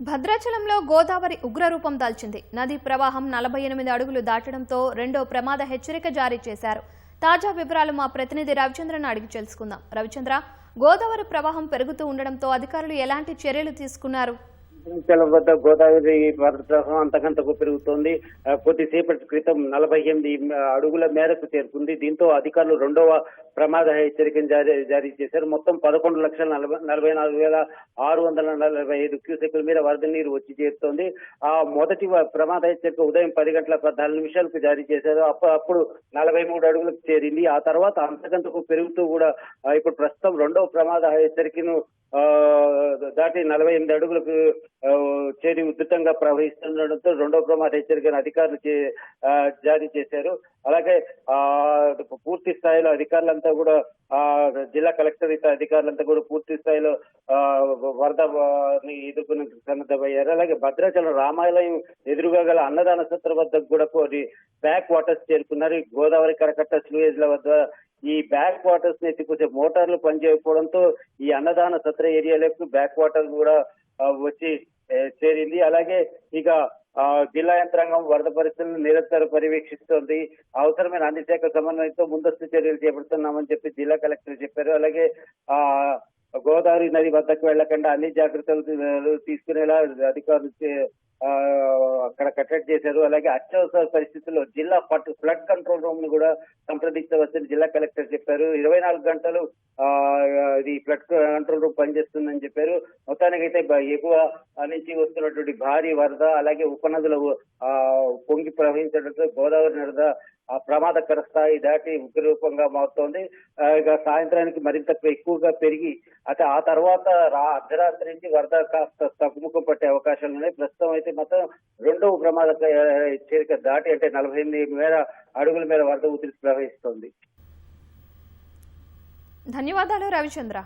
భద్రాచలంలో గోదావరి ఉగ్రరూపం దాల్చింది. నదీ ప్రవాహం 48 అడుగులు దాటడంతో రెండో ప్రమాద హెచ్చరిక జారీ చేశారు. తాజా వివరాలు మా ప్రతినిధి రవిచంద్రను అడిగి తెలుసుకుందాం. రవిచంద్ర, గోదావరి ప్రవాహం పెరుగుతూ ఉండడంతో అధికారులు ఎలాంటి చర్యలు తీసుకున్నారు? వద్ద గోదావరి ప్రవాహం అంతకంతకు పెరుగుతోంది. కొద్దిసేపటి క్రితం 48 అడుగుల మేరకు చేరుకుంది. దీంతో అధికారులు రెండవ ప్రమాద హెచ్చరికను జారీ చేశారు. మొత్తం 11,44,645 క్యూసెక్ల మీద వరద నీరు వచ్చి చేరుతోంది. ఆ మొదటి ప్రమాద హెచ్చరిక ఉదయం 10:14 జారీ చేశారు. అప్పుడు 43 అడుగులకు చేరింది. ఆ తర్వాత అంతకంతకు పెరుగుతూ కూడా ఇప్పుడు ప్రస్తుతం రెండవ ప్రమాద హెచ్చరికను దాటి 48 అడుగులకు చేరి ఉధృతంగా ప్రవహిస్తుండటంతో రెండో ప్రమాద హెచ్చరికను అధికారులు జారీ చేశారు. అలాగే పూర్తి స్థాయిలో అధికారులంతా కూడా జిల్లా కలెక్టర్ ఇతర అధికారులంతా కూడా పూర్తి స్థాయిలో వరద ఎదుర్కొనే సన్నద్ధమయ్యారు. అలాగే భద్రాచలం రామాలయం ఎదురుగా గల అన్నదాన సత్ర వద్ద కూడా కొన్ని బ్యాక్ వాటర్స్ చేరుకున్నారు. గోదావరి కరకట్ట స్లూయేజ్ల వద్ద ఈ బ్యాక్ వాటర్స్ ని ఎత్తికొచ్చే మోటార్లు పనిచేయకపోవడంతో ఈ అన్నదాన సత్ర ఏరియాలకు బ్యాక్ వాటర్ కూడా వచ్చి చేరింది. అలాగే ఇక జిల్లా యంత్రాంగం వరద పరిస్థితులను నిరంతరం పర్యవేక్షిస్తోంది. అవసరమైన అన్ని శాఖల సమన్వయంతో ముందస్తు చర్యలు చేపడుతున్నామని చెప్పి జిల్లా కలెక్టర్ చెప్పారు. అలాగే గోదావరి నది వద్దకు వెళ్లకుండా అన్ని జాగ్రత్తలు తీసుకునేలా అధికారులు అక్కడ కట్టడి చేశారు. అలాగే అత్యవసర పరిస్థితుల్లో జిల్లా ఫ్లడ్ కంట్రోల్ రూమ్ ను కూడా సంప్రదించవచ్చని జిల్లా కలెక్టర్ చెప్పారు. 24 గంటలు ఇది ఫ్లడ్ కంట్రోల్ రూమ్ పనిచేస్తుందని చెప్పారు. మొత్తానికైతే ఎగువ నుంచి వస్తున్నటువంటి భారీ వరద అలాగే ఉపనదులు పొంగి ప్రవహించడంతో గోదావరి నది ప్రమాదకర స్థాయి దాటి ఉగ్రరూపంగా మారుతోంది. ఇక సాయంత్రానికి మరింత ఎక్కువగా పెరిగి అయితే ఆ తర్వాత అర్ధరాత్రి నుంచి వరద కాస్త తగ్గుముఖం పట్టే అవకాశాలు ఉన్నాయి. ప్రస్తుతం అయితే మొత్తం రెండవ ప్రమాద హెచ్చరిక దాటి అంటే 48 అడుగుల మేర వరద ఉధృతి ప్రవహిస్తోంది. ధన్యవాదాలు రవిచంద్ర.